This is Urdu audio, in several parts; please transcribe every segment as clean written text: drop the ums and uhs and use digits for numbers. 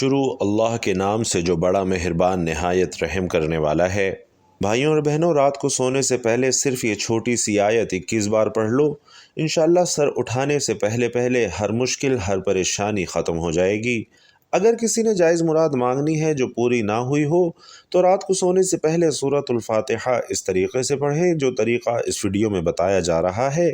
شروع اللہ کے نام سے جو بڑا مہربان نہایت رحم کرنے والا ہے۔ بھائیوں اور بہنوں، رات کو سونے سے پہلے صرف یہ چھوٹی سی آیت 21 بار پڑھ لو، انشاءاللہ سر اٹھانے سے پہلے ہر مشکل، ہر پریشانی ختم ہو جائے گی۔ اگر کسی نے جائز مراد مانگنی ہے جو پوری نہ ہوئی ہو تو رات کو سونے سے پہلے سورۃ الفاتحہ اس طریقے سے پڑھیں جو طریقہ اس ویڈیو میں بتایا جا رہا ہے۔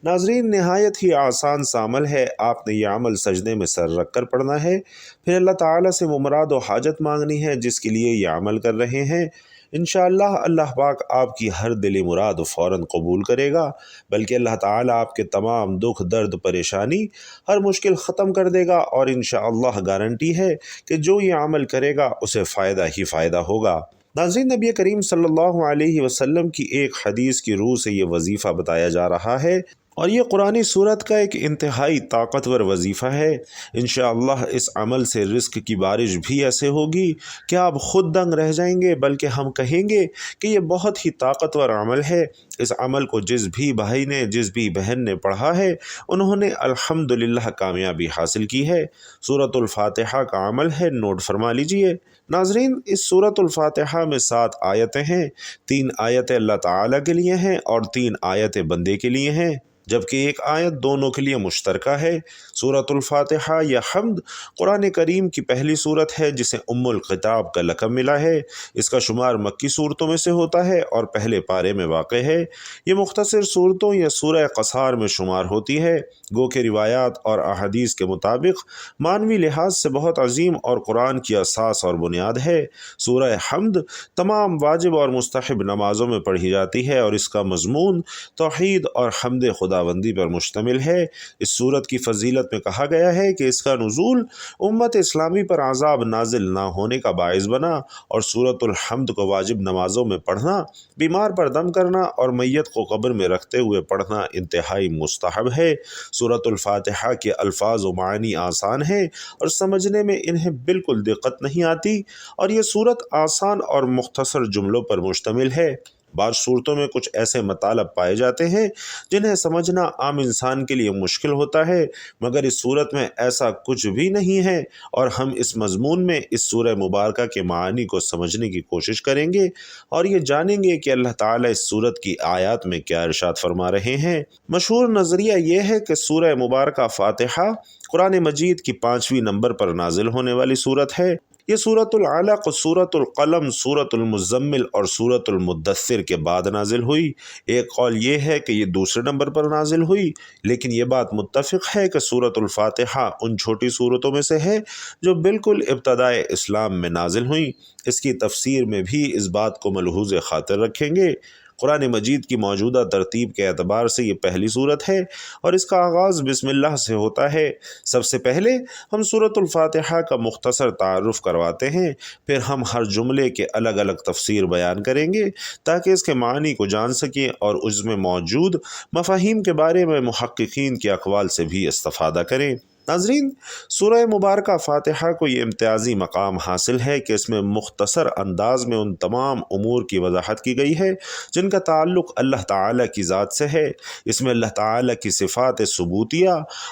ناظرین، نہایت ہی آسان سا عمل ہے۔ آپ نے یہ عمل سجدے میں سر رکھ کر پڑھنا ہے، پھر اللہ تعالیٰ سے وہ مراد و حاجت مانگنی ہے جس کے لیے یہ عمل کر رہے ہیں۔ انشاءاللہ اللہ پاک آپ کی ہر دلی مراد فوراً قبول کرے گا، بلکہ اللہ تعالیٰ آپ کے تمام دکھ، درد، پریشانی، ہر مشکل ختم کر دے گا، اور انشاءاللہ گارنٹی ہے کہ جو یہ عمل کرے گا اسے فائدہ ہی فائدہ ہوگا۔ ناظرین، نبی کریم صلی اللہ علیہ وسلم کی ایک حدیث کی روح سے یہ وظیفہ بتایا جا رہا ہے، اور یہ قرآنی سورت کا ایک انتہائی طاقتور وظیفہ ہے۔ انشاءاللہ اس عمل سے رزق کی بارش بھی ایسے ہوگی کہ آپ خود دنگ رہ جائیں گے، بلکہ ہم کہیں گے کہ یہ بہت ہی طاقتور عمل ہے۔ اس عمل کو جس بھی بھائی نے، جس بھی بہن نے پڑھا ہے، انہوں نے الحمدللہ کامیابی حاصل کی ہے۔ سورۃ الفاتحہ کا عمل ہے، نوٹ فرما لیجئے۔ ناظرین، اس سورۃ الفاتحہ میں 7 آیتیں ہیں، 3 آیتیں اللہ تعالیٰ کے لیے ہیں اور 3 آیتیں بندے کے لیے ہیں، جبکہ ایک آیت دونوں کے لیے مشترکہ ہے۔ سورۃ الفاتحہ یا حمد قرآن کریم کی پہلی صورت ہے جسے ام الکتاب کا لقب ملا ہے۔ اس کا شمار مکی صورتوں میں سے ہوتا ہے اور پہلے پارے میں واقع ہے۔ یہ مختصر صورتوں یا سورہ قصار میں شمار ہوتی ہے، گو کہ روایات اور احادیث کے مطابق معنوی لحاظ سے بہت عظیم اور قرآن کی اساس اور بنیاد ہے۔ سورہ حمد تمام واجب اور مستحب نمازوں میں پڑھی جاتی ہے، اور اس کا مضمون توحید اور حمد خداوندی پر مشتمل ہے۔ اس سورت کی فضیلت میں کہا گیا ہے کہ اس کا نزول امت اسلامی پر عذاب نازل نہ ہونے کا باعث بنا، اور سورۃ الحمد کو واجب نمازوں میں پڑھنا، بیمار پر دم کرنا اور میت کو قبر میں رکھتے ہوئے پڑھنا انتہائی مستحب ہے۔ سورۃ الفاتحہ کے الفاظ و معنی آسان ہیں اور سمجھنے میں انہیں بالکل دقت نہیں آتی، اور یہ سورت آسان اور مختصر جملوں پر مشتمل ہے۔ بعض صورتوں میں کچھ ایسے مطالب پائے جاتے ہیں جنہیں سمجھنا عام انسان کے لیے مشکل ہوتا ہے، مگر اس صورت میں ایسا کچھ بھی نہیں ہے، اور ہم اس مضمون میں اس سورہ مبارکہ کے معانی کو سمجھنے کی کوشش کریں گے اور یہ جانیں گے کہ اللہ تعالیٰ اس سورت کی آیات میں کیا ارشاد فرما رہے ہیں۔ مشہور نظریہ یہ ہے کہ سورہ مبارکہ فاتحہ قرآن مجید کی 5ویں نمبر پر نازل ہونے والی سورت ہے۔ یہ سورۃ العلق، سورۃ القلم، سورۃ المزمل اور سورۃ المدثر کے بعد نازل ہوئی۔ ایک قول یہ ہے کہ یہ دوسرے نمبر پر نازل ہوئی، لیکن یہ بات متفق ہے کہ سورۃ الفاتحہ ان چھوٹی سورتوں میں سے ہے جو بالکل ابتدائے اسلام میں نازل ہوئیں۔ اس کی تفسیر میں بھی اس بات کو ملحوظ خاطر رکھیں گے۔ قرآن مجید کی موجودہ ترتیب کے اعتبار سے یہ پہلی سورت ہے، اور اس کا آغاز بسم اللہ سے ہوتا ہے۔ سب سے پہلے ہم سورۃ الفاتحہ کا مختصر تعارف کرواتے ہیں، پھر ہم ہر جملے کے الگ الگ تفسیر بیان کریں گے تاکہ اس کے معنی کو جان سکیں اور اس میں موجود مفاہیم کے بارے میں محققین کے اقوال سے بھی استفادہ کریں۔ ناظرین، سورہ مبارکہ فاتحہ کو یہ امتیازی مقام حاصل ہے کہ اس میں مختصر انداز میں ان تمام امور کی وضاحت کی گئی ہے جن کا تعلق اللہ تعالیٰ کی ذات سے ہے۔ اس میں اللہ تعالیٰ کی صفات ثبوتیہ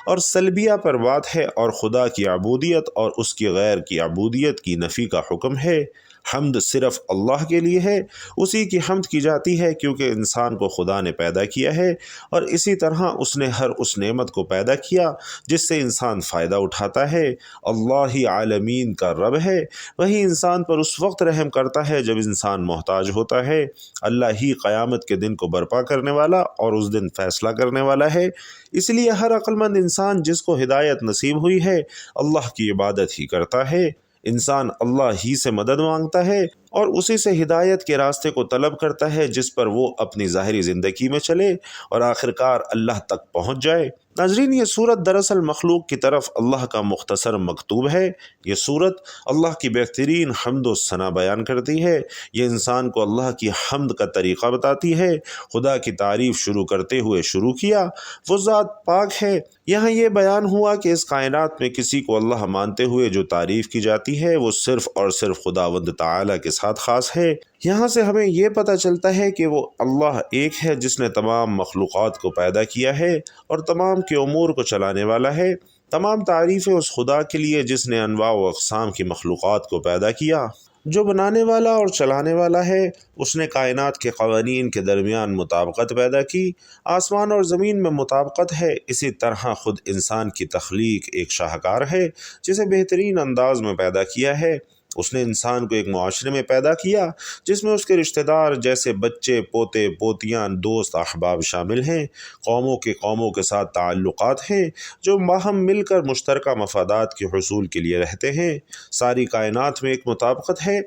اور سلبیہ پر بات ہے، اور خدا کی عبودیت اور اس کی غیر کی عبودیت کی نفی کا حکم ہے۔ حمد صرف اللہ کے لیے ہے، اسی کی حمد کی جاتی ہے کیونکہ انسان کو خدا نے پیدا کیا ہے، اور اسی طرح اس نے ہر اس نعمت کو پیدا کیا جس سے انسان فائدہ اٹھاتا ہے۔ اللہ ہی عالمین کا رب ہے، وہی انسان پر اس وقت رحم کرتا ہے جب انسان محتاج ہوتا ہے۔ اللہ ہی قیامت کے دن کو برپا کرنے والا اور اس دن فیصلہ کرنے والا ہے، اس لیے ہر عقل مند انسان جس کو ہدایت نصیب ہوئی ہے اللہ کی عبادت ہی کرتا ہے۔ انسان اللہ ہی سے مدد مانگتا ہے اور اسی سے ہدایت کے راستے کو طلب کرتا ہے جس پر وہ اپنی ظاہری زندگی میں چلے اور آخرکار اللہ تک پہنچ جائے۔ ناظرین، یہ سورت دراصل مخلوق کی طرف اللہ کا مختصر مکتوب ہے۔ یہ سورت اللہ کی بہترین حمد و ثنا بیان کرتی ہے۔ یہ انسان کو اللہ کی حمد کا طریقہ بتاتی ہے۔ خدا کی تعریف شروع کرتے ہوئے شروع کیا، وہ ذات پاک ہے۔ یہاں یہ بیان ہوا کہ اس کائنات میں کسی کو اللہ مانتے ہوئے جو تعریف کی جاتی ہے وہ صرف اور صرف خداوند تعالیٰ کے ساتھ خاص ہے۔ یہاں سے ہمیں یہ پتہ چلتا ہے کہ وہ اللہ ایک ہے جس نے تمام مخلوقات کو پیدا کیا ہے اور تمام کے امور کو چلانے والا ہے۔ تمام تعریفیں اس خدا کے لیے جس نے انواع و اقسام کی مخلوقات کو پیدا کیا، جو بنانے والا اور چلانے والا ہے۔ اس نے کائنات کے قوانین کے درمیان مطابقت پیدا کی۔ آسمان اور زمین میں مطابقت ہے، اسی طرح خود انسان کی تخلیق ایک شاہکار ہے جسے بہترین انداز میں پیدا کیا ہے۔ اس نے انسان کو ایک معاشرے میں پیدا کیا جس میں اس کے رشتہ دار جیسے بچے، پوتے، پوتیاں، دوست، احباب شامل ہیں۔ قوموں کے ساتھ تعلقات ہیں جو باہم مل کر مشترکہ مفادات کے حصول کے لیے رہتے ہیں۔ ساری کائنات میں ایک مطابقت ہے،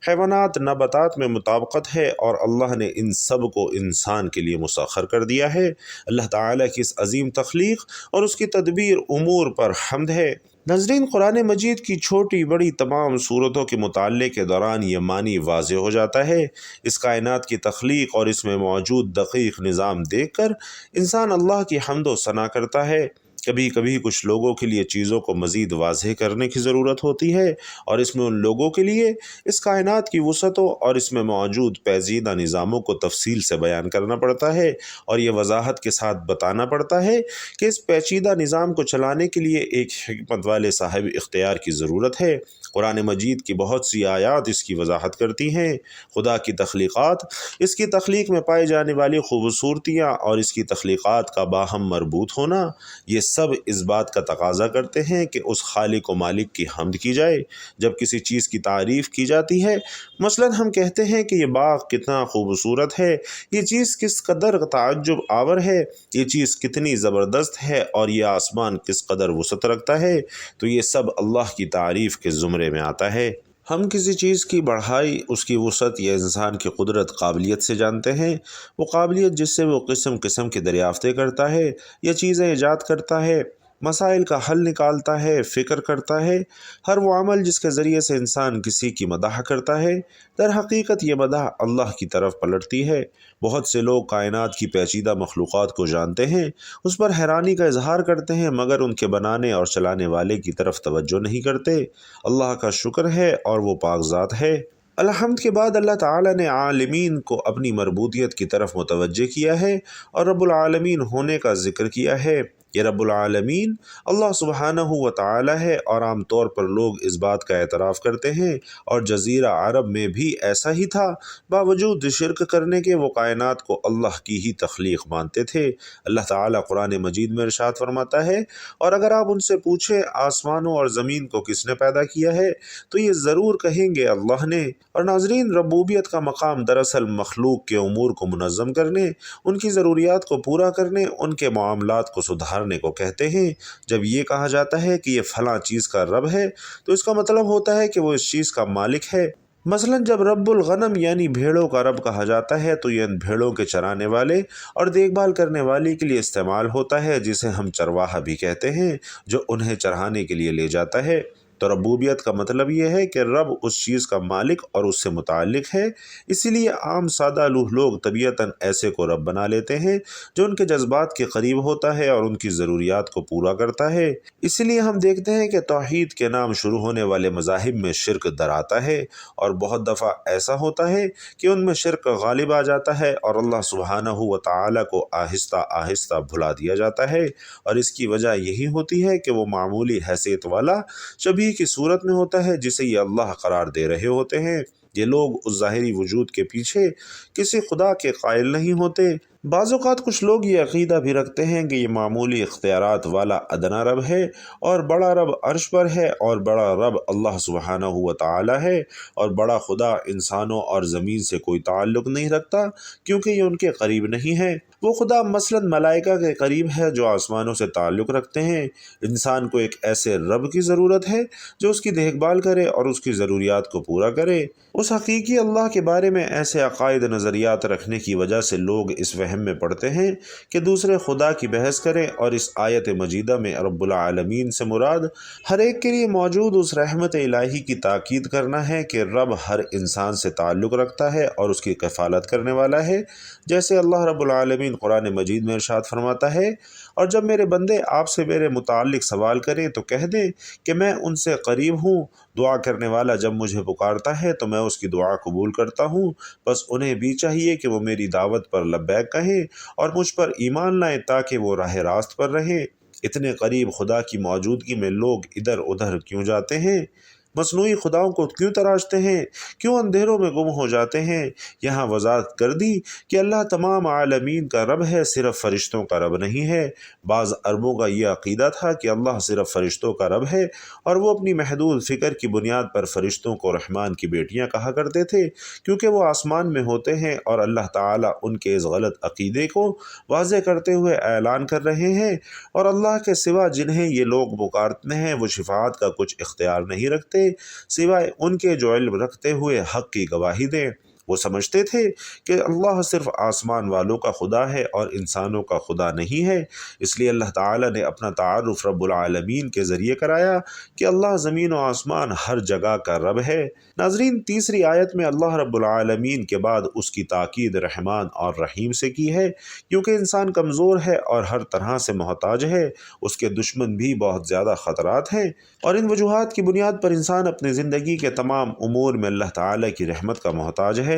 حیوانات، نباتات میں مطابقت ہے، اور اللہ نے ان سب کو انسان کے لیے مسخر کر دیا ہے۔ اللہ تعالیٰ کی اس عظیم تخلیق اور اس کی تدبیر امور پر حمد ہے۔ ناظرین، قرآن مجید کی چھوٹی بڑی تمام صورتوں کے مطالعے کے دوران یہ معنی واضح ہو جاتا ہے۔ اس کائنات کی تخلیق اور اس میں موجود دقیق نظام دیکھ کر انسان اللہ کی حمد و ثنا کرتا ہے۔ کبھی کبھی کچھ لوگوں کے لیے چیزوں کو مزید واضح کرنے کی ضرورت ہوتی ہے، اور اس میں ان لوگوں کے لیے اس کائنات کی وسعتوں اور اس میں موجود پیچیدہ نظاموں کو تفصیل سے بیان کرنا پڑتا ہے، اور یہ وضاحت کے ساتھ بتانا پڑتا ہے کہ اس پیچیدہ نظام کو چلانے کے لیے ایک حکمت والے صاحب اختیار کی ضرورت ہے۔ قرآن مجید کی بہت سی آیات اس کی وضاحت کرتی ہیں۔ خدا کی تخلیقات، اس کی تخلیق میں پائی جانے والی خوبصورتیاں اور اس کی تخلیقات کا باہم مربوط ہونا، یہ سب اس بات کا تقاضا کرتے ہیں کہ اس خالق و مالک کی حمد کی جائے۔ جب کسی چیز کی تعریف کی جاتی ہے، مثلا ہم کہتے ہیں کہ یہ باغ کتنا خوبصورت ہے، یہ چیز کس قدر تعجب آور ہے، یہ چیز کتنی زبردست ہے، اور یہ آسمان کس قدر وسعت رکھتا ہے، تو یہ سب اللہ کی تعریف کے زمرے میں آتا ہے۔ ہم کسی چیز کی بڑھائی، اس کی وسعت یا انسان کی قدرت، قابلیت سے جانتے ہیں۔ وہ قابلیت جس سے وہ قسم قسم کی دریافتیں کرتا ہے، یا چیزیں ایجاد کرتا ہے، مسائل کا حل نکالتا ہے، فکر کرتا ہے۔ ہر وہ عمل جس کے ذریعے سے انسان کسی کی مدح کرتا ہے، در حقیقت یہ مدح اللہ کی طرف پلٹتی ہے۔ بہت سے لوگ کائنات کی پیچیدہ مخلوقات کو جانتے ہیں، اس پر حیرانی کا اظہار کرتے ہیں، مگر ان کے بنانے اور چلانے والے کی طرف توجہ نہیں کرتے۔ اللہ کا شکر ہے، اور وہ پاک ذات ہے۔ الحمد کے بعد اللہ تعالیٰ نے عالمین کو اپنی مربوطیت کی طرف متوجہ کیا ہے اور رب العالمین ہونے کا ذکر کیا ہے۔ یہ رب العالمین اللہ سبحانہ و تعالی ہے، اور عام طور پر لوگ اس بات کا اعتراف کرتے ہیں، اور جزیرہ عرب میں بھی ایسا ہی تھا۔ باوجود شرک کرنے کے وہ کائنات کو اللہ کی ہی تخلیق مانتے تھے۔ اللہ تعالیٰ قرآن مجید میں ارشاد فرماتا ہے، اور اگر آپ ان سے پوچھیں آسمانوں اور زمین کو کس نے پیدا کیا ہے، تو یہ ضرور کہیں گے اللہ نے۔ اور ناظرین، ربوبیت کا مقام دراصل مخلوق کے امور کو منظم کرنے، ان کی ضروریات کو پورا کرنے، ان کے معاملات کو سدھارنے کو کہتے ہیں۔ جب یہ کہا جاتا ہے کہ یہ فلاں چیز کا رب ہے، تو اس کا مطلب ہوتا ہے کہ وہ اس چیز کا مالک ہے۔ مثلا جب رب الغنم یعنی بھیڑوں کا رب کہا جاتا ہے، تو یہ ان بھیڑوں کے چرانے والے اور دیکھ بھال کرنے والے کے لیے استعمال ہوتا ہے، جسے ہم چرواہا بھی کہتے ہیں، جو انہیں چرانے کے لیے لے جاتا ہے۔ تو ربوبیت کا مطلب یہ ہے کہ رب اس چیز کا مالک اور اس سے متعلق ہے۔ اسی لیے عام سادہ لوگ طبیعتاً ایسے کو رب بنا لیتے ہیں جو ان کے جذبات کے قریب ہوتا ہے اور ان کی ضروریات کو پورا کرتا ہے۔ اسی لیے ہم دیکھتے ہیں کہ توحید کے نام شروع ہونے والے مذاہب میں شرک در آتا ہے، اور بہت دفعہ ایسا ہوتا ہے کہ ان میں شرک غالب آ جاتا ہے اور اللہ سبحانہ و تعالیٰ کو آہستہ آہستہ بھلا دیا جاتا ہے، اور اس کی وجہ یہی ہوتی ہے کہ وہ معمولی حیثیت والا شبیہ کی صورت میں ہوتا ہے جسے یہ اللہ قرار دے رہے ہوتے ہیں۔ یہ لوگ اس ظاہری وجود کے پیچھے کسی خدا کے قائل نہیں ہوتے۔ بعض اوقات کچھ لوگ یہ عقیدہ بھی رکھتے ہیں کہ یہ معمولی اختیارات والا ادنا رب ہے، اور بڑا رب عرش پر ہے، اور بڑا رب اللہ سبحانہ و تعالی ہے، اور بڑا خدا انسانوں اور زمین سے کوئی تعلق نہیں رکھتا کیونکہ یہ ان کے قریب نہیں ہے۔ وہ خدا مثلا ملائکہ کے قریب ہے جو آسمانوں سے تعلق رکھتے ہیں۔ انسان کو ایک ایسے رب کی ضرورت ہے جو اس کی دیکھ بھال کرے اور اس کی ضروریات کو پورا کرے۔ اس حقیقی اللہ کے بارے میں ایسے عقائد نظریات رکھنے کی وجہ سے لوگ اس وہم میں پڑتے ہیں کہ دوسرے خدا کی بحث کریں، اور اس آیت مجیدہ میں رب العالمین سے مراد ہر ایک کے لیے موجود اس رحمت الہی کی تاکید کرنا ہے کہ رب ہر انسان سے تعلق رکھتا ہے اور اس کی کفالت کرنے والا ہے، جیسے اللہ رب العالمین قرآن مجید میں ارشاد فرماتا ہے، اور جب میرے بندے آپ سے میرے متعلق سوال کریں تو کہہ دیں کہ میں ان سے قریب ہوں، دعا کرنے والا جب مجھے پکارتا ہے تو میں اس کی دعا قبول کرتا ہوں۔ بس انہیں بھی چاہیے کہ وہ میری دعوت پر لبیک کہیں اور مجھ پر ایمان لائیں تاکہ وہ راہ راست پر رہیں۔ اتنے قریب خدا کی موجودگی میں لوگ ادھر ادھر کیوں جاتے ہیں؟ مصنوعی خداؤں کو کیوں تراشتے ہیں؟ کیوں اندھیروں میں گم ہو جاتے ہیں؟ یہاں وضاحت کر دی کہ اللہ تمام عالمین کا رب ہے، صرف فرشتوں کا رب نہیں ہے۔ بعض عربوں کا یہ عقیدہ تھا کہ اللہ صرف فرشتوں کا رب ہے، اور وہ اپنی محدود فکر کی بنیاد پر فرشتوں کو رحمان کی بیٹیاں کہا کرتے تھے، کیونکہ وہ آسمان میں ہوتے ہیں، اور اللہ تعالیٰ ان کے اس غلط عقیدے کو واضح کرتے ہوئے اعلان کر رہے ہیں، اور اللہ کے سوا جنہیں یہ لوگ پکارتے ہیں وہ شفاعت کا کچھ اختیار نہیں رکھتے سوائے ان کے جو علم رکھتے ہوئے حق کی گواہی دیں۔ وہ سمجھتے تھے کہ اللہ صرف آسمان والوں کا خدا ہے اور انسانوں کا خدا نہیں ہے، اس لیے اللہ تعالیٰ نے اپنا تعارف رب العالمین کے ذریعے کرایا کہ اللہ زمین و آسمان ہر جگہ کا رب ہے۔ ناظرین، تیسری آیت میں اللہ رب العالمین کے بعد اس کی تاکید رحمان اور رحیم سے کی ہے، کیونکہ انسان کمزور ہے اور ہر طرح سے محتاج ہے، اس کے دشمن بھی بہت زیادہ خطرات ہیں، اور ان وجوہات کی بنیاد پر انسان اپنی زندگی کے تمام امور میں اللہ تعالیٰ کی رحمت کا محتاج ہے۔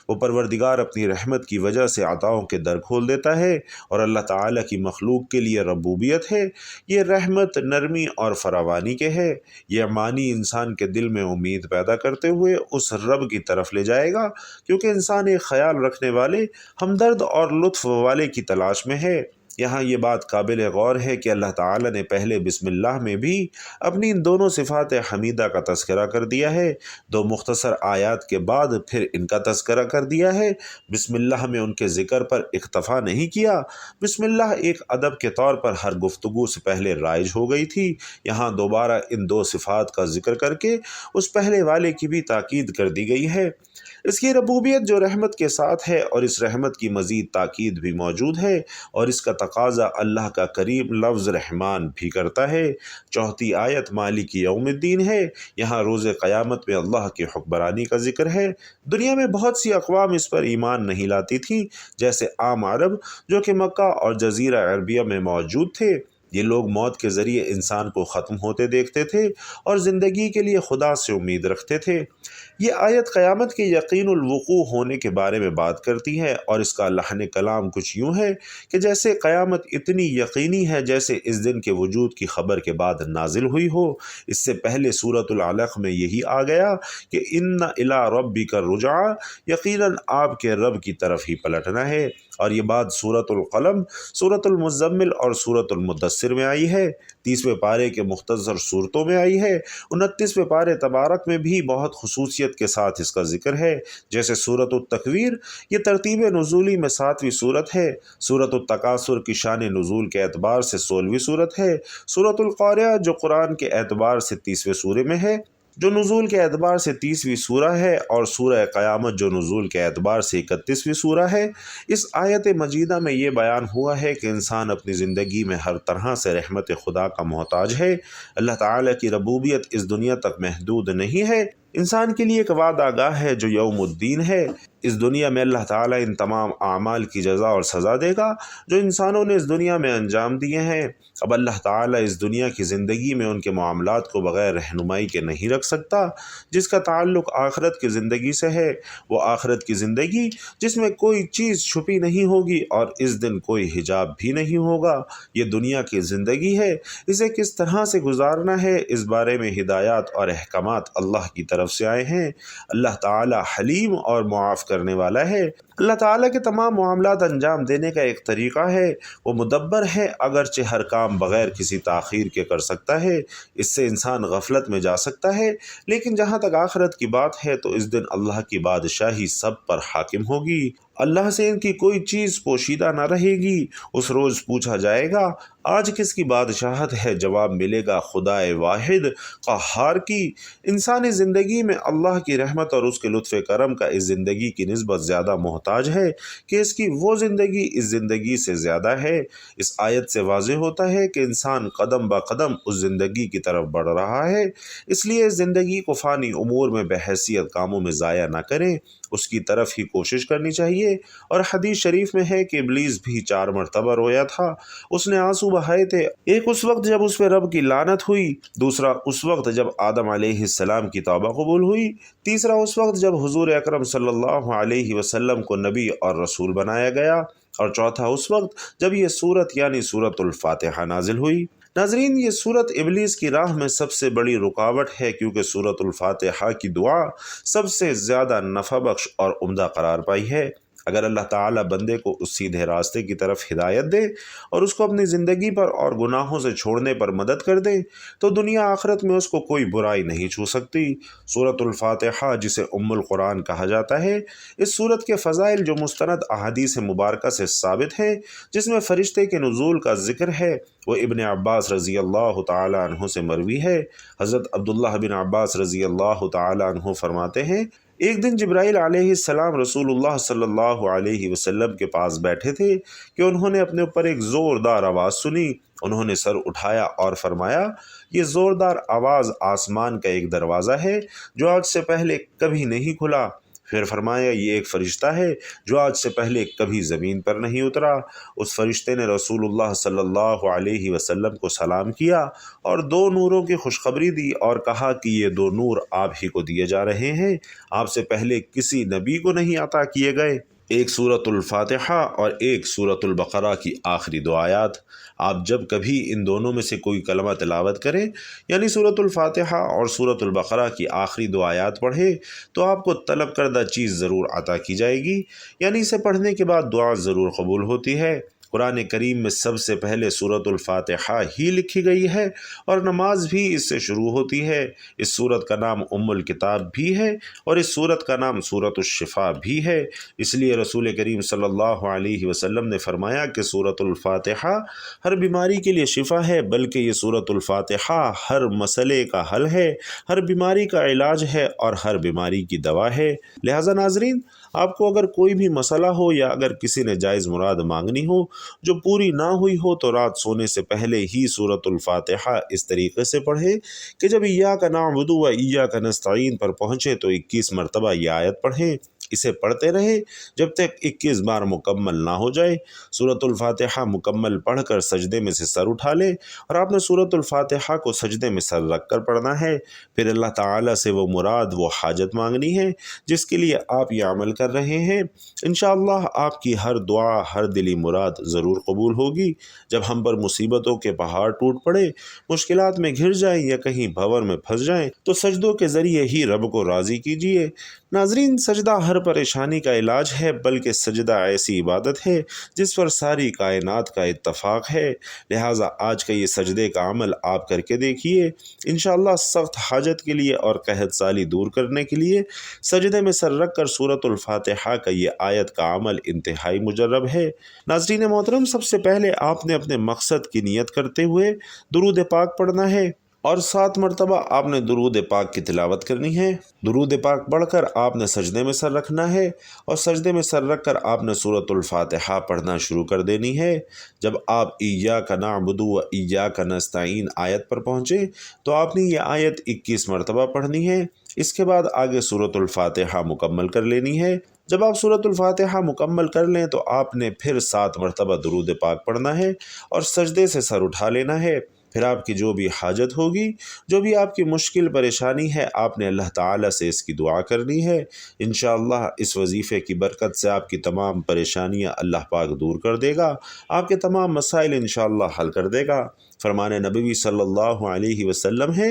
وہ پروردگار اپنی رحمت کی وجہ سے عطاؤں کے در کھول دیتا ہے، اور اللہ تعالیٰ کی مخلوق کے لیے ربوبیت ہے۔ یہ رحمت نرمی اور فراوانی کے ہے۔ یہ معنی انسان کے دل میں امید پیدا کرتے ہوئے اس رب کی طرف لے جائے گا، کیونکہ انسان ایک خیال رکھنے والے، ہمدرد اور لطف والے کی تلاش میں ہے۔ یہاں یہ بات قابل غور ہے کہ اللہ تعالیٰ نے پہلے بسم اللہ میں بھی اپنی ان دونوں صفات حمیدہ کا تذکرہ کر دیا ہے، دو مختصر آیات کے بعد پھر ان کا تذکرہ کر دیا ہے۔ بسم اللہ میں ان کے ذکر پر اکتفا نہیں کیا۔ بسم اللہ ایک ادب کے طور پر ہر گفتگو سے پہلے رائج ہو گئی تھی، یہاں دوبارہ ان دو صفات کا ذکر کر کے اس پہلے والے کی بھی تاکید کر دی گئی ہے۔ اس کی ربوبیت جو رحمت کے ساتھ ہے، اور اس رحمت کی مزید تاکید بھی موجود ہے، اور اس کا تقاضا اللہ کا کریم لفظ رحمان بھی کرتا ہے۔ چوتھی آیت مالک یوم الدین ہے، یہاں روز قیامت میں اللہ کی حکمرانی کا ذکر ہے۔ دنیا میں بہت سی اقوام اس پر ایمان نہیں لاتی تھی، جیسے عام عرب جو کہ مکہ اور جزیرہ عربیہ میں موجود تھے۔ یہ لوگ موت کے ذریعے انسان کو ختم ہوتے دیکھتے تھے اور زندگی کے لیے خدا سے امید رکھتے تھے۔ یہ آیت قیامت کے یقین الوقوع ہونے کے بارے میں بات کرتی ہے، اور اس کا لحن کلام کچھ یوں ہے کہ جیسے قیامت اتنی یقینی ہے جیسے اس دن کے وجود کی خبر کے بعد نازل ہوئی ہو۔ اس سے پہلے سورۃ العلق میں یہی آ گیا کہ ان الی ربک الرجعی، یقیناً آپ کے رب کی طرف ہی پلٹنا ہے، اور یہ بات سورۃ القلم، سورۃ المزمل اور سورۃ المدثر میں آئی ہے۔ 30ویں پارے کے مختصر صورتوں میں آئی ہے۔ 29ویں پارے تبارک میں بھی بہت خصوصیت کے ساتھ اس کا ذکر ہے، جیسے سورۃ التکویر، یہ ترتیب نزولی میں 7ویں سورت ہے۔ سورۃ التکاثر کی شان نزول کے اعتبار سے 16ویں سورت ہے۔ سورۃ القاریہ جو قرآن کے اعتبار سے 30ویں سورے میں ہے، جو نزول کے اعتبار سے 30ویں سورہ ہے، اور سورہ قیامت جو نزول کے اعتبار سے 31ویں سورہ ہے۔ اس آیت مجیدہ میں یہ بیان ہوا ہے کہ انسان اپنی زندگی میں ہر طرح سے رحمت خدا کا محتاج ہے۔ اللہ تعالیٰ کی ربوبیت اس دنیا تک محدود نہیں ہے، انسان کے لیے ایک وعدہ گاہ ہے جو یوم الدین ہے۔ اس دنیا میں اللہ تعالیٰ ان تمام اعمال کی جزا اور سزا دے گا جو انسانوں نے اس دنیا میں انجام دیے ہیں۔ اب اللہ تعالیٰ اس دنیا کی زندگی میں ان کے معاملات کو بغیر رہنمائی کے نہیں رکھ سکتا، جس کا تعلق آخرت کی زندگی سے ہے۔ وہ آخرت کی زندگی جس میں کوئی چیز چھپی نہیں ہوگی اور اس دن کوئی حجاب بھی نہیں ہوگا۔ یہ دنیا کی زندگی ہے، اسے کس طرح سے گزارنا ہے اس بارے میں ہدایات اور احکامات اللہ کی طرف سے آئے ہیں۔ اللہ تعالیٰ حلیم اور معاف کرنے والا ہے۔ اللہ تعالیٰ کے تمام معاملات انجام دینے کا ایک طریقہ ہے، وہ مدبر ہے، اگرچہ ہر کام بغیر کسی تاخیر کے کر سکتا ہے۔ اس سے انسان غفلت میں جا سکتا ہے، لیکن جہاں تک آخرت کی بات ہے تو اس دن اللہ کی بادشاہی سب پر حاکم ہوگی۔ اللہ سے ان کی کوئی چیز پوشیدہ نہ رہے گی۔ اس روز پوچھا جائے گا آج کس کی بادشاہت ہے؟ جواب ملے گا خدائے واحد قہار کی۔ انسانی زندگی میں اللہ کی رحمت اور اس کے لطف کرم کا اس زندگی کی نسبت زیادہ محتاج ہے کہ اس کی وہ زندگی اس زندگی سے زیادہ ہے۔ اس آیت سے واضح ہوتا ہے کہ انسان قدم با قدم اس زندگی کی طرف بڑھ رہا ہے، اس لیے اس زندگی کو فانی امور میں بحیثیت کاموں میں ضائع نہ کریں، اس کی طرف ہی کوشش کرنی چاہیے۔ اور حدیث شریف میں ہے کہ ابلیس بھی 4 مرتبہ رویا تھا، اس نے آنسو بہائے تھے۔ ایک اس وقت جب اس پہ رب کی لعنت ہوئی، دوسرا اس وقت جب آدم علیہ السلام کی توبہ قبول ہوئی، تیسرا اس وقت جب حضور اکرم صلی اللہ علیہ وسلم کو نبی اور رسول بنایا گیا، اور چوتھا اس وقت جب یہ سورت یعنی سورۃ الفاتحہ نازل ہوئی۔ ناظرین، یہ صورت ابلیس کی راہ میں سب سے بڑی رکاوٹ ہے، کیونکہ سورۃ الفاتحہ کی دعا سب سے زیادہ نفع بخش اور عمدہ قرار پائی ہے۔ اگر اللہ تعالیٰ بندے کو اس سیدھے راستے کی طرف ہدایت دے اور اس کو اپنی زندگی پر اور گناہوں سے چھوڑنے پر مدد کر دے تو دنیا آخرت میں اس کو کوئی برائی نہیں چھو سکتی۔ سورۃ الفاتحہ، جسے ام القرآن کہا جاتا ہے، اس سورت کے فضائل جو مستند احادیث مبارکہ سے ثابت ہیں، جس میں فرشتے کے نزول کا ذکر ہے، وہ ابن عباس رضی اللہ تعالی عنہ سے مروی ہے۔ حضرت عبداللہ بن عباس رضی اللہ تعالی عنہ فرماتے ہیں، ایک دن جبرائیل علیہ السلام رسول اللہ صلی اللہ علیہ وسلم کے پاس بیٹھے تھے کہ انہوں نے اپنے اوپر ایک زوردار آواز سنی۔ انہوں نے سر اٹھایا اور فرمایا، یہ زوردار آواز آسمان کا ایک دروازہ ہے جو آج سے پہلے کبھی نہیں کھلا۔ پھر فرمایا، یہ ایک فرشتہ ہے جو آج سے پہلے کبھی زمین پر نہیں اترا۔ اس فرشتے نے رسول اللہ صلی اللہ علیہ وسلم کو سلام کیا اور دو نوروں کی خوشخبری دی اور کہا کہ یہ دو نور آپ ہی کو دیے جا رہے ہیں، آپ سے پہلے کسی نبی کو نہیں عطا کیے گئے، ایک سورۃ الفاتحہ اور ایک سورۃ البقرہ کی آخری دو آیات۔ آپ جب کبھی ان دونوں میں سے کوئی کلمہ تلاوت کریں، یعنی سورۃ الفاتحہ اور سورۃ البقرہ کی آخری دو آیات پڑھیں، تو آپ کو طلب کردہ چیز ضرور عطا کی جائے گی، یعنی اسے پڑھنے کے بعد دعا ضرور قبول ہوتی ہے۔ قرآن کریم میں سب سے پہلے سورۃ الفاتحہ ہی لکھی گئی ہے اور نماز بھی اس سے شروع ہوتی ہے۔ اس سورت کا نام ام الکتاب بھی ہے اور اس سورت کا نام سورۃ الشفاء بھی ہے۔ اس لیے رسول کریم صلی اللہ علیہ وسلم نے فرمایا کہ سورۃ الفاتحہ ہر بیماری کے لیے شفا ہے، بلکہ یہ سورۃ الفاتحہ ہر مسئلے کا حل ہے، ہر بیماری کا علاج ہے اور ہر بیماری کی دوا ہے۔ لہٰذا ناظرین، آپ کو اگر کوئی بھی مسئلہ ہو یا اگر کسی نے جائز مراد مانگنی ہو جو پوری نہ ہوئی ہو، تو رات سونے سے پہلے ہی سورۃ الفاتحہ اس طریقے سے پڑھیں کہ جب ایاک نعبد و ایاک نستعین پر پہنچے تو 21 مرتبہ یہ آیت پڑھیں۔ اسے پڑھتے رہیں جب تک 21 بار مکمل نہ ہو جائے۔ سورۃ الفاتحہ مکمل پڑھ کر سجدے میں سے سر اٹھا لیں اور آپ نے سورۃ الفاتحہ کو سجدے میں سر رکھ کر پڑھنا ہے۔ پھر اللہ تعالیٰ سے وہ مراد، وہ حاجت مانگنی ہے جس کے لیے آپ یہ عمل کر رہے ہیں۔ انشاءاللہ آپ کی ہر دعا، ہر دلی مراد ضرور قبول ہوگی۔ جب ہم پر مصیبتوں کے پہاڑ ٹوٹ پڑے، مشکلات میں گھر جائیں یا کہیں بھنور میں پھنس جائیں، تو سجدوں کے ذریعے ہی رب کو راضی کیجیے۔ ناظرین، سجدہ ہر پریشانی کا علاج ہے، بلکہ سجدہ ایسی عبادت ہے جس پر ساری کائنات کا اتفاق ہے۔ لہٰذا آج کا یہ سجدے کا عمل آپ کر کے دیکھیے۔ انشاءاللہ سخت حاجت کے لیے اور قحط سالی دور کرنے کے لیے سجدے میں سر رکھ کر سورۃ الفاتحہ کا یہ آیت کا عمل انتہائی مجرب ہے۔ ناظرین محترم، سب سے پہلے آپ نے اپنے مقصد کی نیت کرتے ہوئے درود پاک پڑھنا ہے اور 7 مرتبہ آپ نے درود پاک کی تلاوت کرنی ہے۔ درود پاک پڑھ کر آپ نے سجدے میں سر رکھنا ہے اور سجدے میں سر رکھ کر آپ نے سورۃ الفاتحہ پڑھنا شروع کر دینی ہے۔ جب آپ ایاک نعبد و ایاک نستعین آیت پر پہنچے تو آپ نے یہ آیت 21 مرتبہ پڑھنی ہے۔ اس کے بعد آگے سورۃ الفاتحہ مکمل کر لینی ہے۔ جب آپ سورۃ الفاتحہ مکمل کر لیں تو آپ نے پھر 7 مرتبہ درود پاک پڑھنا ہے اور سجدے سے سر اٹھا لینا ہے۔ پھر آپ کی جو بھی حاجت ہوگی، جو بھی آپ کی مشکل پریشانی ہے، آپ نے اللہ تعالیٰ سے اس کی دعا کرنی ہے۔ انشاءاللہ اس وظیفے کی برکت سے آپ کی تمام پریشانیاں اللہ پاک دور کر دے گا، آپ کے تمام مسائل انشاءاللہ حل کر دے گا۔ فرمان نبوی صلی اللہ علیہ وسلم ہے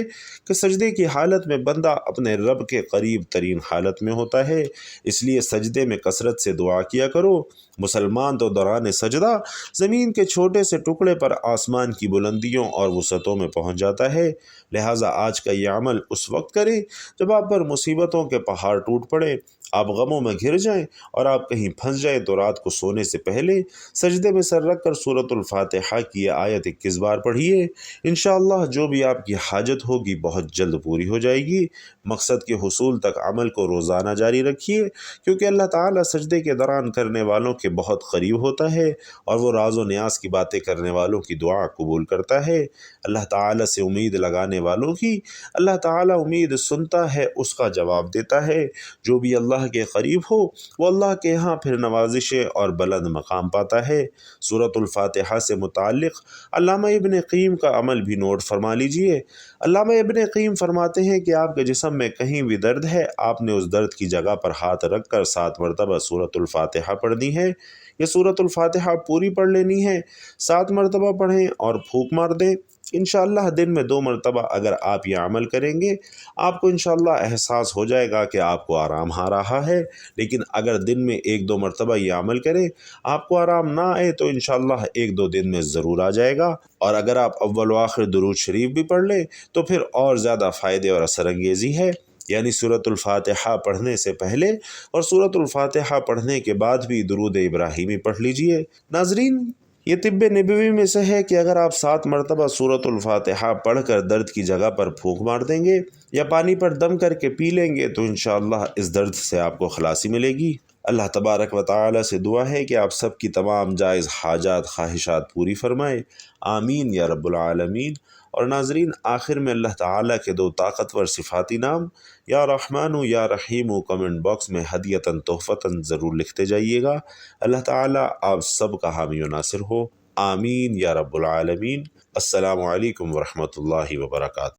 کہ سجدے کی حالت میں بندہ اپنے رب کے قریب ترین حالت میں ہوتا ہے، اس لیے سجدے میں کثرت سے دعا کیا کرو۔ مسلمان تو دوران سجدہ زمین کے چھوٹے سے ٹکڑے پر آسمان کی بلندیوں اور وسعتوں میں پہنچ جاتا ہے۔ لہٰذا آج کا یہ عمل اس وقت کریں جب آپ پر مصیبتوں کے پہاڑ ٹوٹ پڑے، آپ غموں میں گھر جائیں اور آپ کہیں پھنس جائیں، تو رات کو سونے سے پہلے سجدے میں سر رکھ کر سورۃ الفاتحہ کی یہ آیت 21 بار پڑھیے۔ انشاءاللہ جو بھی آپ کی حاجت ہوگی بہت جلد پوری ہو جائے گی۔ مقصد کے حصول تک عمل کو روزانہ جاری رکھیے، کیونکہ اللہ تعالیٰ سجدے کے دوران کرنے والوں کے بہت قریب ہوتا ہے اور وہ راز و نیاز کی باتیں کرنے والوں کی دعا قبول کرتا ہے۔ اللہ تعالیٰ سے امید لگانے والوں کی اللہ تعالیٰ امید سنتا ہے، اس کا جواب دیتا ہے۔ جو بھی اللہ کے قریب ہو وہ اللہ کے ہاں پھر نوازشیں اور بلند مقام پاتا ہے۔ سورۃ الفاتحہ سے متعلق علامہ ابن قیم کا عمل بھی نوٹ فرما لیجئے۔ علامہ ابن قیم فرماتے ہیں کہ آپ کے جسم میں کہیں بھی درد ہے، آپ نے اس درد کی جگہ پر ہاتھ رکھ کر 7 مرتبہ سورۃ الفاتحہ پڑھنی ہے۔ یہ سورۃ الفاتحہ پوری پڑھ لینی ہے، 7 مرتبہ پڑھیں اور پھونک مار دیں۔ انشاءاللہ دن میں 2 مرتبہ اگر آپ یہ عمل کریں گے آپ کو انشاءاللہ احساس ہو جائے گا کہ آپ کو آرام آ رہا ہے۔ لیکن اگر دن میں 1-2 مرتبہ یہ عمل کریں آپ کو آرام نہ آئے تو انشاءاللہ 1-2 دن میں ضرور آ جائے گا۔ اور اگر آپ اول و آخر درود شریف بھی پڑھ لیں تو پھر اور زیادہ فائدے اور اثر انگیزی ہے، یعنی سورۃ الفاتحہ پڑھنے سے پہلے اور سورۃ الفاتحہ پڑھنے کے بعد بھی درود ابراہیمی پڑھ لیجئے۔ ناظرین، یہ طب نبوی میں سے ہے کہ اگر آپ 7 مرتبہ سورۃ الفاتحہ پڑھ کر درد کی جگہ پر پھونک مار دیں گے یا پانی پر دم کر کے پی لیں گے تو انشاءاللہ اس درد سے آپ کو خلاصی ملے گی۔ اللہ تبارک و تعالی سے دعا ہے کہ آپ سب کی تمام جائز حاجات خواہشات پوری فرمائے، آمین یا رب العالمین۔ اور ناظرین، آخر میں اللہ تعالیٰ کے 2 طاقتور صفاتی نام یا رحمان یا رحیم کمنٹ باکس میں ہدیتاً تحفتاً ضرور لکھتے جائیے گا۔ اللہ تعالیٰ آپ سب کا حامی و ناصر ہو، آمین یا رب العالمین۔ السلام علیکم ورحمۃ اللہ وبرکاتہ۔